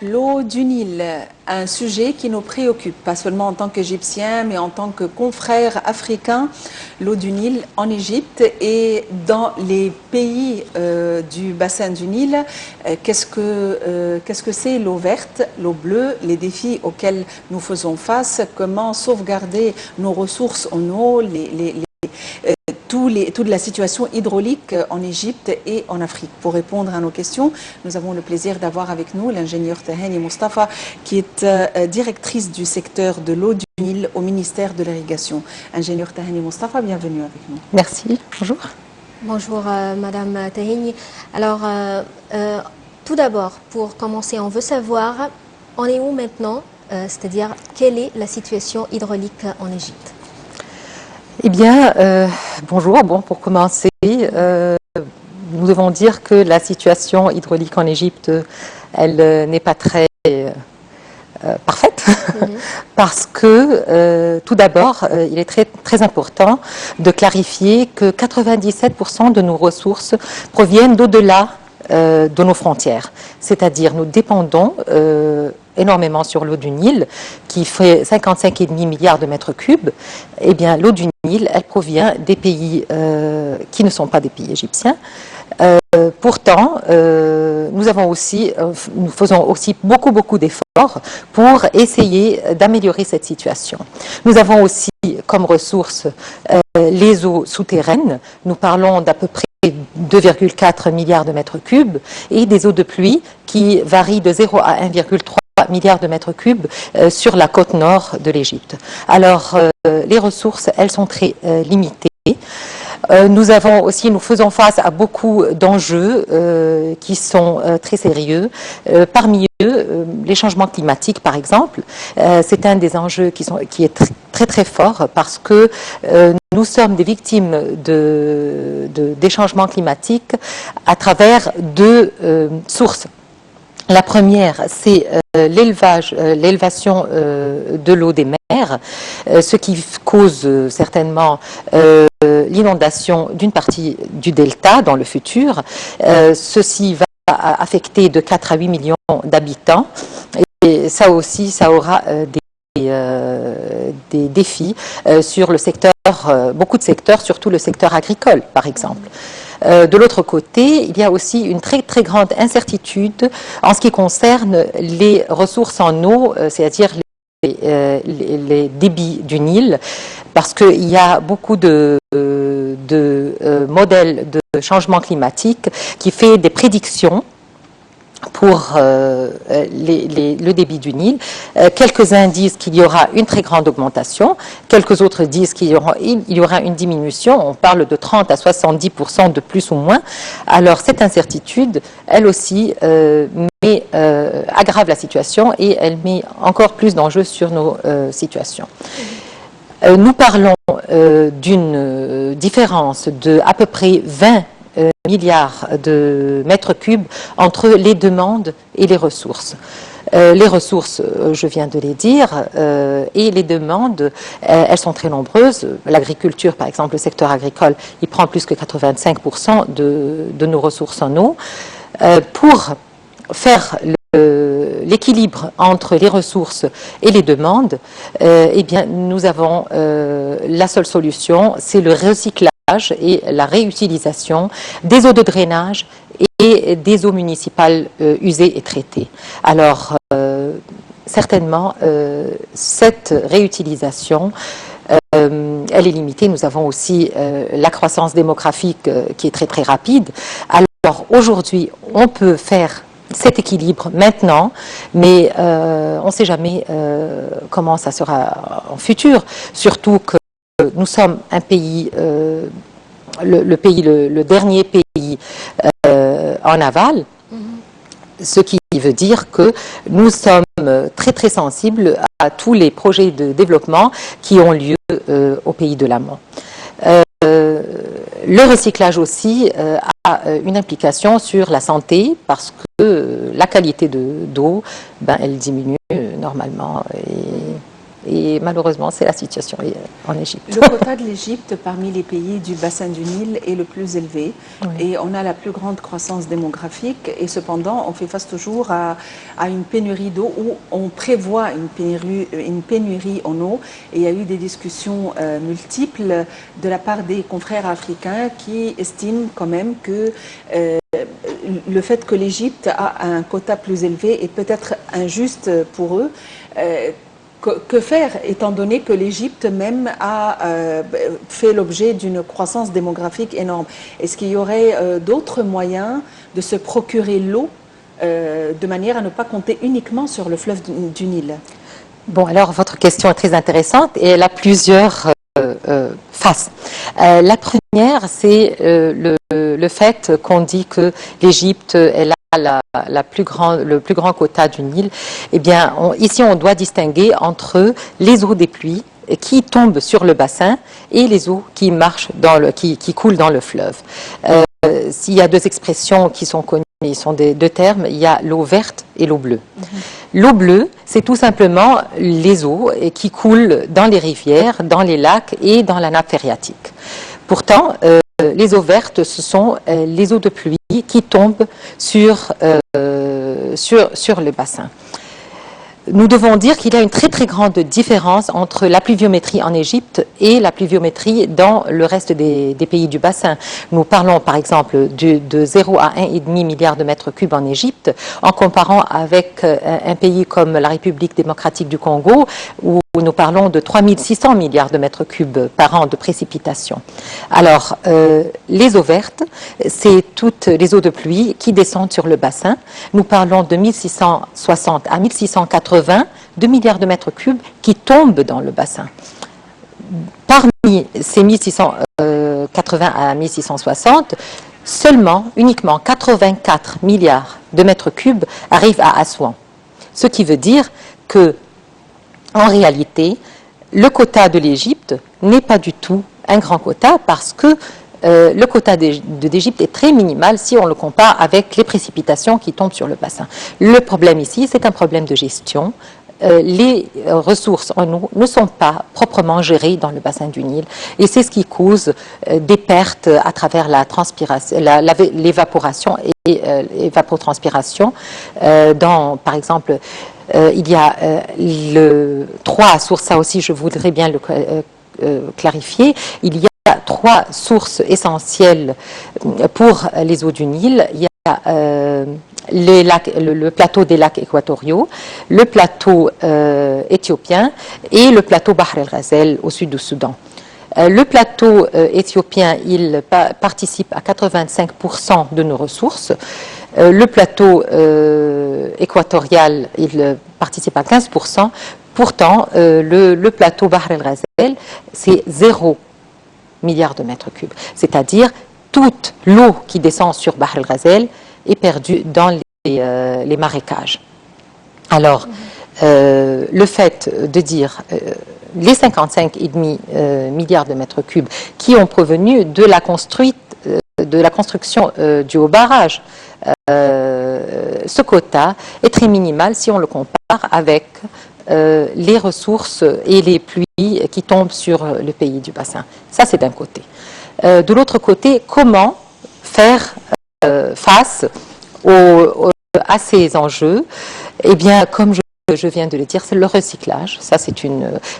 L'eau du Nil, un sujet qui nous préoccupe, pas seulement en tant qu'Égyptiens, mais en tant que confrères africains. L'eau du Nil en Égypte et dans les pays du bassin du Nil, qu'est-ce que c'est l'eau verte, l'eau bleue, les défis auxquels nous faisons face, comment sauvegarder nos ressources en eau, toute la situation hydraulique en Égypte et en Afrique. Pour répondre à nos questions, nous avons le plaisir d'avoir avec nous l'ingénieur Tahani Mustafa, qui est directrice du secteur de l'eau du Nil au ministère de l'Irrigation. Ingénieur Tahani Mustafa, bienvenue avec nous. Merci, bonjour. Bonjour Madame Tahini. Alors, tout d'abord, pour commencer, on veut savoir, on est où maintenant, c'est-à-dire quelle est la situation hydraulique en Égypte? Eh bien, bonjour. Bon, pour commencer, nous devons dire que la situation hydraulique en Égypte, elle n'est pas très parfaite, parce que, tout d'abord, il est très important de clarifier que 97% de nos ressources proviennent d'au-delà de nos frontières. C'est-à-dire, nous dépendons énormément sur l'eau du Nil, qui fait 55,5 milliards de mètres cubes. Eh bien, l'eau du Nil, elle provient des pays qui ne sont pas des pays égyptiens. Pourtant, nous faisons aussi beaucoup d'efforts pour essayer d'améliorer cette situation. Nous avons aussi comme ressources les eaux souterraines. Nous parlons d'à peu près 2,4 milliards de mètres cubes et des eaux de pluie qui varient de 0 à 1,3 milliards de mètres cubes sur la côte nord de l'Égypte. Alors, les ressources, elles sont très limitées. Nous faisons face à beaucoup d'enjeux qui sont très sérieux. Parmi eux, les changements climatiques, par exemple, c'est un des enjeux qui est très fort parce que nous sommes des victimes des changements climatiques à travers deux sources. La première, c'est l'élévation de l'eau des mers, ce qui cause certainement l'inondation d'une partie du delta dans le futur. Ceci va affecter de 4 à 8 millions d'habitants et ça aussi, ça aura des défis sur le secteur, beaucoup de secteurs, surtout le secteur agricole, par exemple. De l'autre côté, il y a aussi une très grande incertitude en ce qui concerne les ressources en eau, c'est-à-dire les débits du Nil, parce qu'il y a beaucoup de modèles de changement climatique qui fait des prédictions pour le débit du Nil. Quelques-uns disent qu'il y aura une très grande augmentation, quelques autres disent qu'il y aura une diminution, on parle de 30 à 70% de plus ou moins. Alors cette incertitude, elle aussi, aggrave la situation et elle met encore plus d'enjeux sur nos situations. Nous parlons d'une différence de à peu près 20 milliards de mètres cubes entre les demandes et les ressources. Les ressources, je viens de les dire, et les demandes, elles sont très nombreuses. L'agriculture, par exemple, le secteur agricole, il prend plus que 85% de nos ressources en eau. Pour faire l'équilibre entre les ressources et les demandes, eh bien, nous avons la seule solution, c'est le recyclage et la réutilisation des eaux de drainage et des eaux municipales usées et traitées. Alors, certainement, cette réutilisation, elle est limitée. Nous avons aussi la croissance démographique qui est très rapide. Alors, aujourd'hui, on peut faire cet équilibre maintenant, mais on ne sait jamais comment ça sera en futur, surtout que nous sommes un pays, le dernier pays en aval, ce qui veut dire que nous sommes très sensibles à tous les projets de développement qui ont lieu au pays de l'amont. Le recyclage aussi a une implication sur la santé parce que la qualité d'eau, elle diminue normalement. Et malheureusement, c'est la situation en Égypte. Le quota de l'Égypte parmi les pays du bassin du Nil est le plus élevé et on a la plus grande croissance démographique et cependant on fait face toujours à une pénurie d'eau où on prévoit une pénurie en eau et il y a eu des discussions multiples de la part des confrères africains qui estiment quand même que le fait que l'Égypte a un quota plus élevé est peut-être injuste pour eux. Que faire, étant donné que l'Égypte même a fait l'objet d'une croissance démographique énorme? Est-ce qu'il y aurait d'autres moyens de se procurer l'eau de manière à ne pas compter uniquement sur le fleuve du Nil? Bon, alors votre question est très intéressante et elle a plusieurs faces. La première, c'est le fait qu'on dit que l'Égypte est le plus grand quota du Nil. Eh bien, ici, on doit distinguer entre les eaux des pluies qui tombent sur le bassin et les eaux qui qui coulent dans le fleuve. S'il y a deux expressions qui sont connues, ils sont deux termes, il y a l'eau verte et l'eau bleue. L'eau bleue, c'est tout simplement les eaux qui coulent dans les rivières, dans les lacs et dans la nappe phréatique. Pourtant, les eaux vertes, ce sont les eaux de pluie qui tombent sur le bassin. Nous devons dire qu'il y a une très très grande différence entre la pluviométrie en Égypte et la pluviométrie dans le reste des pays du bassin. Nous parlons par exemple de 0 à 1,5 milliard de mètres cubes en Égypte, en comparant avec un pays comme la République démocratique du Congo, où nous parlons de 3600 milliards de mètres cubes par an de précipitations. Alors, les eaux vertes, c'est toutes les eaux de pluie qui descendent sur le bassin. Nous parlons de 1660 à 1680 2 milliards de mètres cubes qui tombent dans le bassin. Parmi ces 1680 à 1660, uniquement 84 milliards de mètres cubes arrivent à Assouan. Ce qui veut dire que, en réalité, le quota de l'Égypte n'est pas du tout un grand quota parce que le quota d'Égypte est très minimal si on le compare avec les précipitations qui tombent sur le bassin. Le problème ici, c'est un problème de gestion. Les ressources en eau ne sont pas proprement gérées dans le bassin du Nil et c'est ce qui cause des pertes à travers la transpiration, l'évaporation et l'évapotranspiration. Par exemple, il y a trois sources, ça aussi je voudrais bien le clarifier, il y a 3 sources essentielles pour les eaux du Nil. Il y a le plateau des lacs équatoriaux, le plateau éthiopien et le plateau Bahr el-Ghazal au sud du Soudan. Le plateau éthiopien, il participe à 85% de nos ressources. Le plateau équatorial, il participe à 15%. Pourtant, le plateau Bahr el-Ghazal, c'est 0 milliards de mètres cubes. C'est-à-dire, toute l'eau qui descend sur Bahr el-Ghazal est perdue dans les marécages. Alors, le fait de dire les 55,5 milliards de mètres cubes qui ont provenu de la construction du haut barrage, ce quota est très minimal si on le compare avec les ressources et les pluies qui tombent sur le pays du bassin. Ça, c'est d'un côté. De l'autre côté, comment faire face à ces enjeux? Eh bien, comme je viens de le dire, c'est le recyclage. Ça,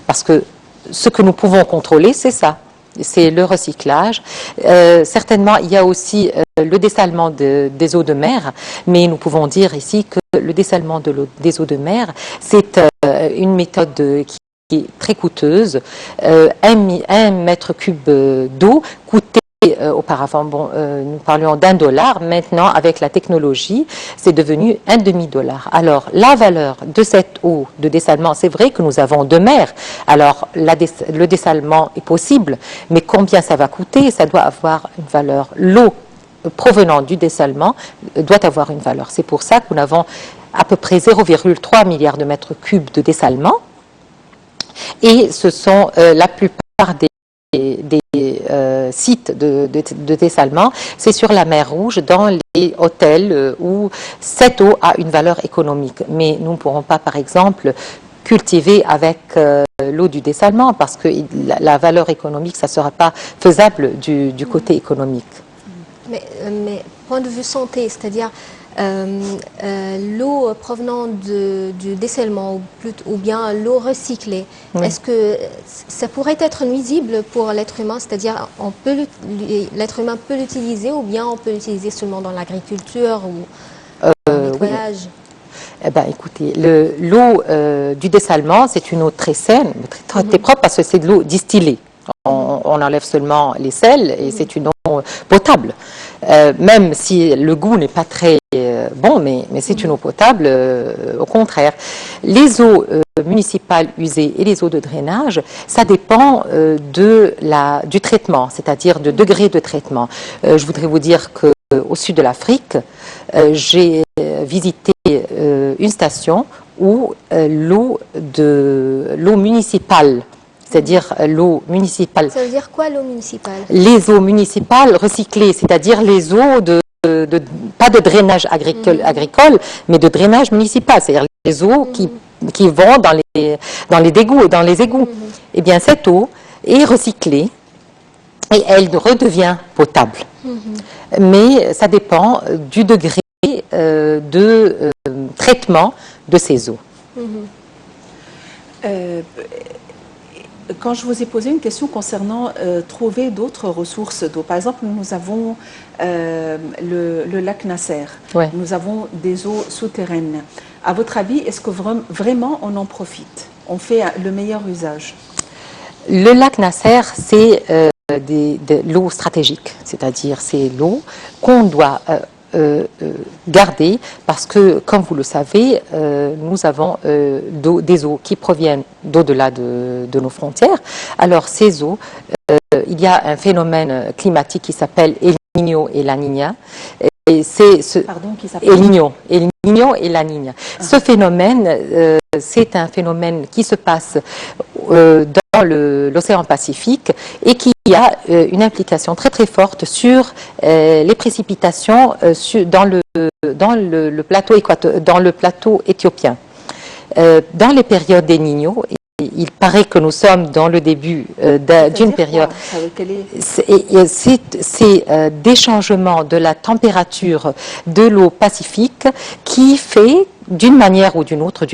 parce que ce que nous pouvons contrôler, c'est ça. C'est le recyclage. Certainement, il y a aussi le dessalement des eaux de mer, mais nous pouvons dire ici que le dessalement des eaux de mer, c'est une méthode qui est très coûteuse. 1 mètre cube d'eau coûtait auparavant, nous parlions d'$1. Maintenant, avec la technologie, c'est devenu un demi-dollar. Alors, la valeur de cette eau de dessalement, c'est vrai que nous avons 2 mers. Alors, le dessalement est possible, mais combien ça va coûter? Ça doit avoir une valeur. L'eau provenant du dessalement doit avoir une valeur. C'est pour ça que nous avons à peu près 0,3 milliards de mètres cubes de dessalement. Et ce sont la plupart des sites de dessalement, c'est sur la mer Rouge, dans les hôtels où cette eau a une valeur économique. Mais nous ne pourrons pas, par exemple, cultiver avec l'eau du dessalement parce que la valeur économique, ça ne sera pas faisable du côté économique. Mais point de vue santé, c'est-à-dire l'eau provenant du dessalement ou bien l'eau recyclée, Oui. est-ce que ça pourrait être nuisible pour l'être humain? C'est-à-dire l'être humain peut l'utiliser ou bien on peut l'utiliser seulement dans l'agriculture ou le nettoyage? Eh ben, écoutez, l'eau du dessalement, c'est une eau très saine, très propre parce que c'est de l'eau distillée. On enlève seulement les sels et c'est une eau potable. Même si le goût n'est pas très bon, mais c'est une eau potable, au contraire. Les eaux municipales usées et les eaux de drainage, ça dépend du traitement, c'est-à-dire de degré de traitement. Je voudrais vous dire qu'au sud de l'Afrique, j'ai visité une station où l'eau municipale, c'est-à-dire l'eau municipale. Ça veut dire quoi l'eau municipale? Les eaux municipales recyclées, c'est-à-dire les eaux pas de drainage agricole, mais de drainage municipal, c'est-à-dire les eaux qui vont dans les égouts. Eh bien, cette eau est recyclée et elle redevient potable. Mais ça dépend du degré de traitement de ces eaux. Quand je vous ai posé une question concernant trouver d'autres ressources d'eau, par exemple, nous avons le lac Nasser, Ouais. nous avons des eaux souterraines. À votre avis, est-ce que vraiment on en profite? On fait le meilleur usage? Le lac Nasser, c'est de l'eau stratégique, c'est-à-dire c'est l'eau qu'on doit garder parce que, comme vous le savez, nous avons des eaux qui proviennent d'au-delà de nos frontières. Alors ces eaux, il y a un phénomène climatique qui s'appelle El Niño et La Niña. Et Pardon, qui s'appelle El Niño et La Niña. Ce phénomène, c'est un phénomène qui se passe dans l'océan Pacifique et qui a une implication très très forte sur les précipitations dans le plateau éthiopien. Dans les périodes des Niño, il paraît que nous sommes dans le début d'une période. C'est des changements de la température de l'eau Pacifique qui fait, d'une manière ou d'une autre,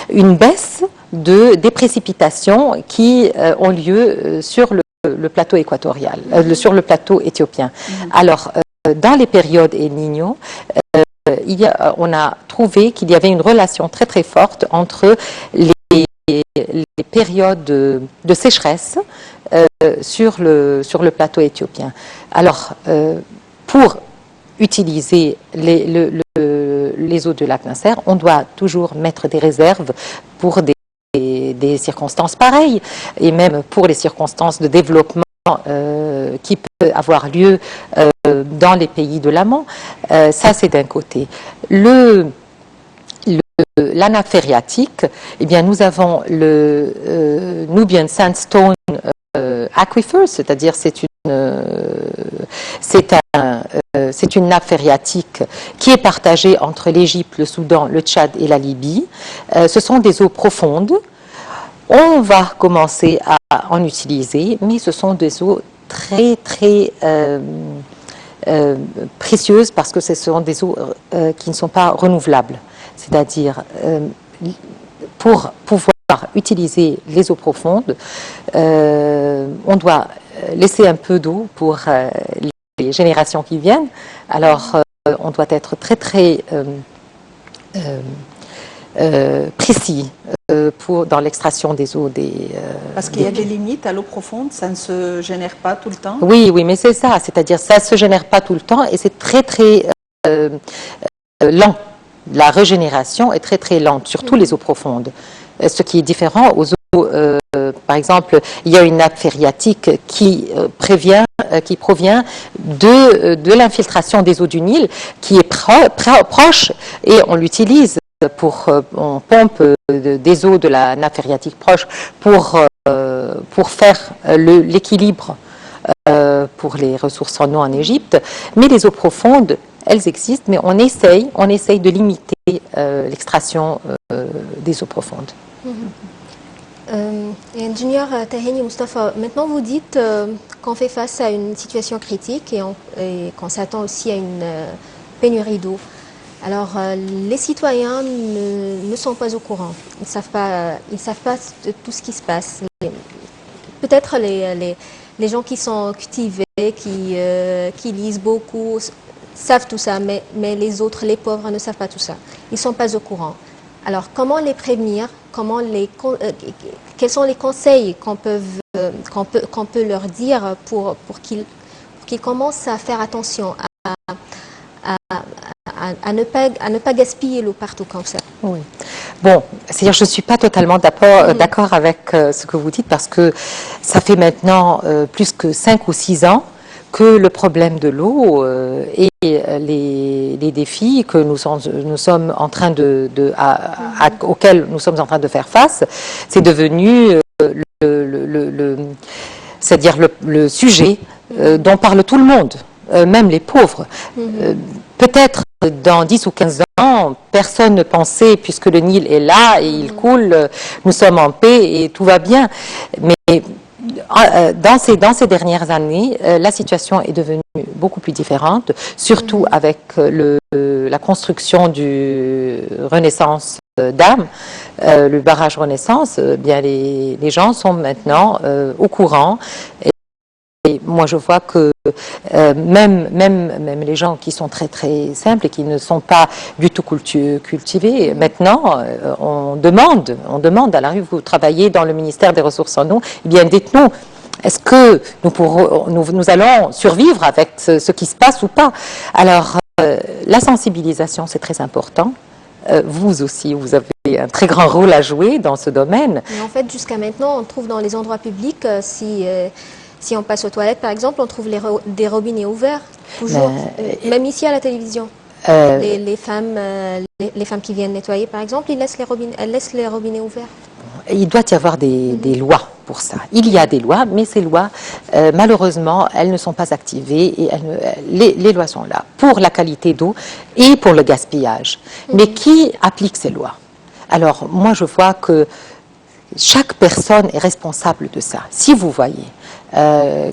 une baisse des précipitations qui ont lieu sur le plateau équatorial, sur le plateau éthiopien. Alors, dans les périodes El Niño, on a trouvé qu'il y avait une relation très très forte entre les périodes de sécheresse sur le plateau éthiopien. Alors, pour utiliser les eaux du lac Nasser, on doit toujours mettre des réserves pour des circonstances pareilles et même pour les circonstances de développement qui peut avoir lieu dans les pays de l'amont. Ça, c'est d'un côté. La nappe phréatique, eh bien, nous avons le Nubian Sandstone Aquifer, c'est-à-dire c'est une nappe phréatique qui est partagée entre l'Égypte, le Soudan, le Tchad et la Libye. Ce sont des eaux profondes. On va commencer à en utiliser, mais ce sont des eaux très très précieuses parce que ce sont des eaux qui ne sont pas renouvelables. C'est-à-dire, pour pouvoir utiliser les eaux profondes, on doit laisser un peu d'eau pour les générations qui viennent. Alors, on doit être très très précis dans l'extraction des eaux. Parce qu'il y a des limites à l'eau profonde, ça ne se génère pas tout le temps. Oui, mais c'est ça, c'est-à-dire ça ne se génère pas tout le temps et c'est très très lent. La régénération est très très lente, surtout les eaux profondes. Ce qui est différent aux eaux, par exemple, il y a une nappe phréatique qui provient de l'infiltration des eaux du Nil, qui est proche et on l'utilise on pompe des eaux de la nappe phréatique proche pour faire l'équilibre pour les ressources en eau en Égypte. Mais les eaux profondes, elles existent, mais on essaye de limiter l'extraction des eaux profondes. Ingénieur Taheni Mustafa, maintenant vous dites qu'on fait face à une situation critique et qu'on s'attend aussi à une pénurie d'eau. Alors, les citoyens ne sont pas au courant. Ils ne savent pas de tout ce qui se passe. Peut-être les gens qui sont cultivés, qui lisent beaucoup, savent tout ça, mais les autres, les pauvres, ne savent pas tout ça. Ils ne sont pas au courant. Alors, comment les prévenir? Quels sont les conseils qu'on peut leur dire pour qu'ils commencent à faire attention, à ne pas gaspiller l'eau partout comme ça? Oui. Bon, c'est-à-dire je ne suis pas totalement d'accord avec ce que vous dites parce que ça fait maintenant plus que 5 ou 6 ans que le problème de l'eau et les défis que nous sommes en train auxquels nous sommes en train de faire face, c'est devenu c'est-à-dire le sujet dont parle tout le monde, même les pauvres. Peut-être dans 10 ou 15 ans, personne ne pensait, puisque le Nil est là et il coule, nous sommes en paix et tout va bien. Mais dans ces dernières années, la situation est devenue beaucoup plus différente, surtout avec la construction du Renaissance Dam, le barrage Renaissance. Bien les gens sont maintenant au courant. Et moi, je vois que même les gens qui sont très très simples et qui ne sont pas du tout cultivés, maintenant, on demande à la rue, vous travaillez dans le ministère des Ressources en eau, eh bien, dites-nous, est-ce que nous allons survivre avec ce qui se passe ou pas? Alors, la sensibilisation, c'est très important. Vous aussi, vous avez un très grand rôle à jouer dans ce domaine. Mais en fait, jusqu'à maintenant, on trouve dans les endroits publics, si on passe aux toilettes, par exemple, on trouve des robinets ouverts, toujours, même ici à la télévision. Les femmes qui viennent nettoyer, par exemple, elles laissent les robinets ouverts. Il doit y avoir des lois pour ça. Il y a des lois, mais ces lois, malheureusement, elles ne sont pas activées et les lois sont là pour la qualité d'eau et pour le gaspillage. Mais qui applique ces lois? Alors, moi, je vois que chaque personne est responsable de ça. Si vous voyez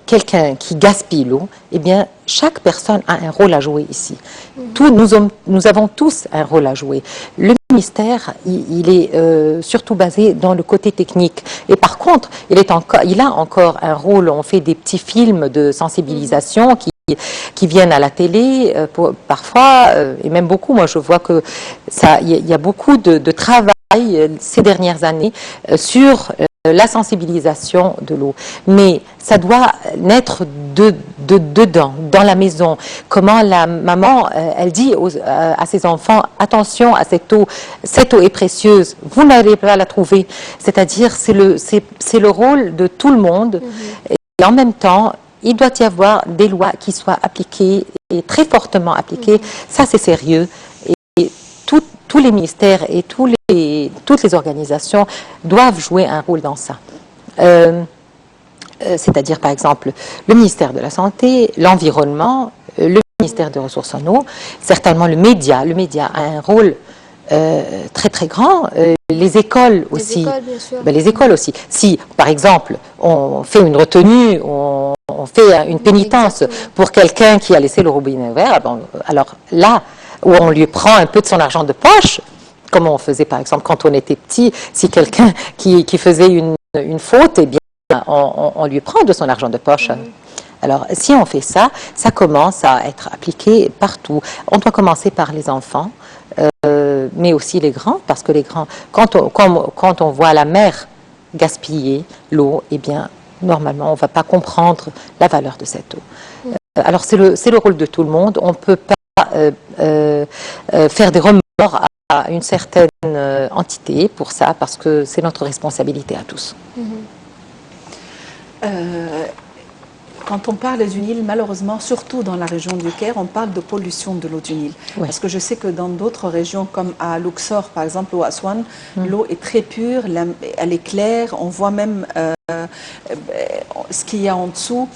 quelqu'un qui gaspille l'eau, eh bien, chaque personne a un rôle à jouer ici. Nous avons tous un rôle à jouer. Le ministère, il est surtout basé dans le côté technique. Et par contre, il a encore un rôle. On fait des petits films de sensibilisation qui viennent à la télé, parfois, et même beaucoup. Moi, je vois que il y a beaucoup de travail ces dernières années sur la sensibilisation de l'eau. Mais ça doit naître dedans, dans la maison. Comment la maman, elle dit à ses enfants, attention à cette eau est précieuse, vous n'allez pas la trouver. C'est-à-dire, c'est le rôle de tout le monde. Et en même temps, il doit y avoir des lois qui soient appliquées et très fortement appliquées. Ça, c'est sérieux. Et tous les ministères et toutes les organisations doivent jouer un rôle dans ça. C'est-à-dire, par exemple, le ministère de la Santé, l'Environnement, le ministère des Ressources en eau, certainement le média. Le média a un rôle très très grand. Les écoles aussi. Les écoles, bien sûr. Les écoles aussi. Si, par exemple, on fait une retenue, on fait une pénitence pour quelqu'un qui a laissé le robinet ouvert, alors là, où on lui prend un peu de son argent de poche, comme on faisait par exemple quand on était petit, si quelqu'un qui faisait une faute, eh bien, on lui prend de son argent de poche. Alors, si on fait ça, ça commence à être appliqué partout. On doit commencer par les enfants, mais aussi les grands, parce que les grands, quand on voit la mère gaspiller l'eau, eh bien, normalement, on ne va pas comprendre la valeur de cette eau. Alors, c'est le rôle de tout le monde. On ne peut pas faire des remords à une certaine entité pour ça, parce que c'est notre responsabilité à tous. Quand on parle du Nil, malheureusement, surtout dans la région du Caire, on parle de pollution de l'eau du Nil. Oui. Parce que je sais que dans d'autres régions, comme à Luxor, par exemple, ou à Aswan, l'eau est très pure, elle est claire, on voit même ce qu'il y a en dessous.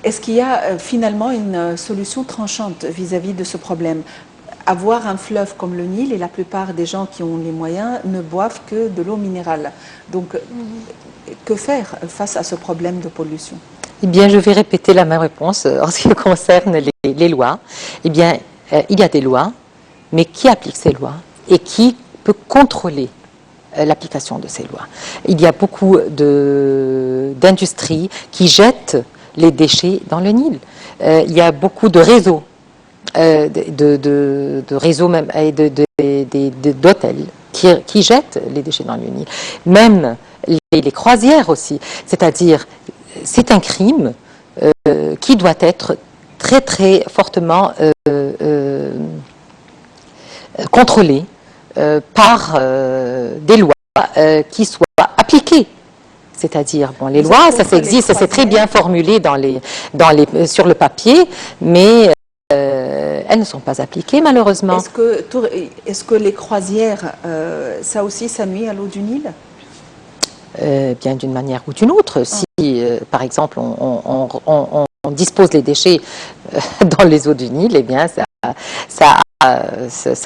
est-ce qu'il y a finalement une solution tranchante vis-à-vis de ce problème? Avoir un fleuve comme le Nil, et la plupart des gens qui ont les moyens ne boivent que de l'eau minérale. Donc, que faire face à ce problème de pollution? Eh bien, je vais répéter la même réponse en ce qui concerne les lois. Eh bien, il y a des lois, mais qui applique ces lois et qui peut contrôler l'application de ces lois? Il y a beaucoup d'industries qui jettent les déchets dans le Nil. Il y a beaucoup de réseaux, de réseaux même, et d'hôtels qui jettent les déchets dans le Nil. Même les croisières aussi. C'est-à-dire, c'est un crime qui doit être très très fortement contrôlé par des lois qui soient appliquées. C'est-à-dire, bon, les lois, ça existe, c'est très bien formulé sur le papier, mais elles ne sont pas appliquées malheureusement. Est-ce que les croisières, ça aussi, ça nuit à l'eau du Nil? Bien d'une manière ou d'une autre. Si, par exemple, on dispose les déchets dans les eaux du Nil, eh bien, ça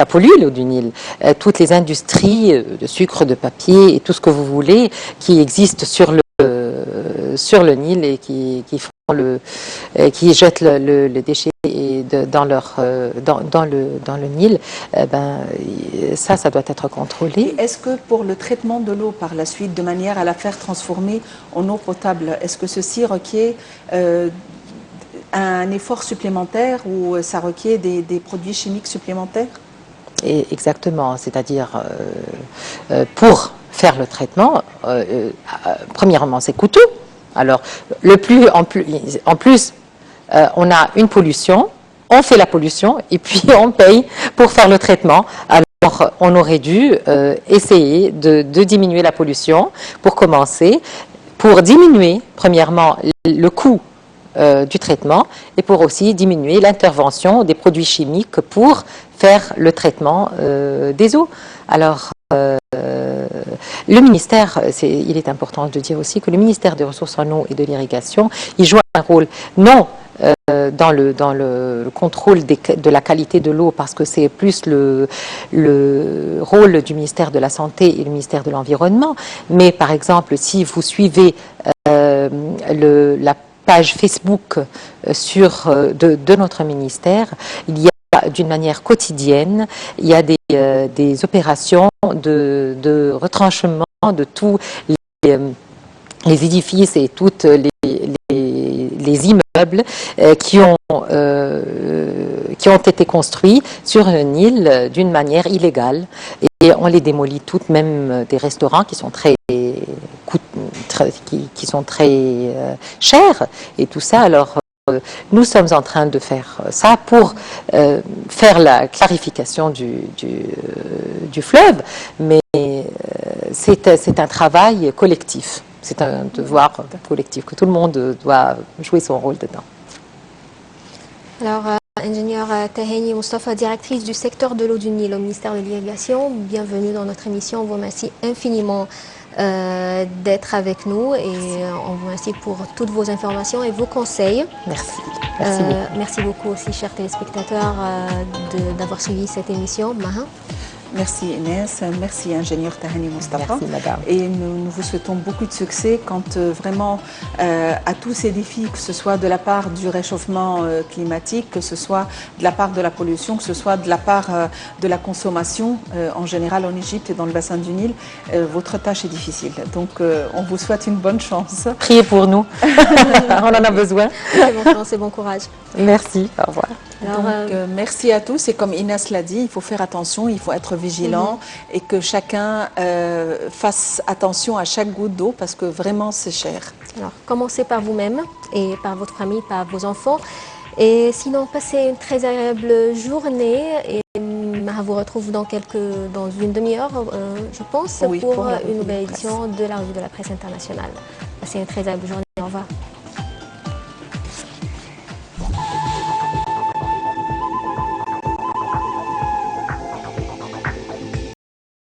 pollue l'eau du Nil. Toutes les industries de sucre, de papier et tout ce que vous voulez qui existent sur le Nil et qui jettent le déchet dans le Nil, ça doit être contrôlé. Est-ce que pour le traitement de l'eau par la suite, de manière à la faire transformer en eau potable, est-ce que ceci requiert un effort supplémentaire ou ça requiert des produits chimiques supplémentaires? Exactement, c'est-à-dire pour faire le traitement, premièrement c'est coûteux. Alors en plus on a une pollution, on fait la pollution et puis on paye pour faire le traitement. Alors on aurait dû essayer de diminuer la pollution pour commencer, pour diminuer premièrement le coût du traitement et pour aussi diminuer l'intervention des produits chimiques pour faire le traitement des eaux. Alors, le ministère, il est important de dire aussi que le ministère des Ressources en eau et de l'Irrigation, il joue un rôle non dans le contrôle de la qualité de l'eau, parce que c'est plus le rôle du ministère de la Santé et le ministère de l'Environnement, mais par exemple, si vous suivez la page Facebook de notre ministère, il y a d'une manière quotidienne, il y a des opérations de retranchement de tous les édifices et toutes les immeubles qui ont été construits sur un île d'une manière illégale. Et on les démolit toutes, même des restaurants qui sont très chers et tout ça. Alors, nous sommes en train de faire ça pour faire la clarification du fleuve, mais c'est un travail collectif. C'est un devoir collectif, que tout le monde doit jouer son rôle dedans. Alors, ingénieure Taheni Mustafa, directrice du secteur de l'eau du Nil au ministère de l'Irrigation, bienvenue dans notre émission. On vous remercie infiniment d'être avec nous et on vous remercie pour toutes vos informations et vos conseils. Merci. Merci beaucoup. Merci beaucoup aussi, chers téléspectateurs, d'avoir suivi cette émission. Maha. Merci Inès, merci ingénieur Taheni Mustafa. Merci madame. Et nous vous souhaitons beaucoup de succès quant vraiment à tous ces défis, que ce soit de la part du réchauffement climatique, que ce soit de la part de la pollution, que ce soit de la part de la consommation en général en Égypte et dans le bassin du Nil. Votre tâche est difficile. Donc on vous souhaite une bonne chance. Priez pour nous, on en a besoin. Bonne chance et bon courage. Merci, au revoir. Alors, donc, merci à tous et comme Inès l'a dit, il faut faire attention, il faut être vigilant et que chacun fasse attention à chaque goutte d'eau parce que vraiment c'est cher. Alors commencez par vous-même et par votre famille, par vos enfants et sinon passez une très agréable journée et Maha vous retrouve dans une demi-heure je pense pour une nouvelle édition de la revue de la presse internationale. Passez une très agréable journée, au revoir.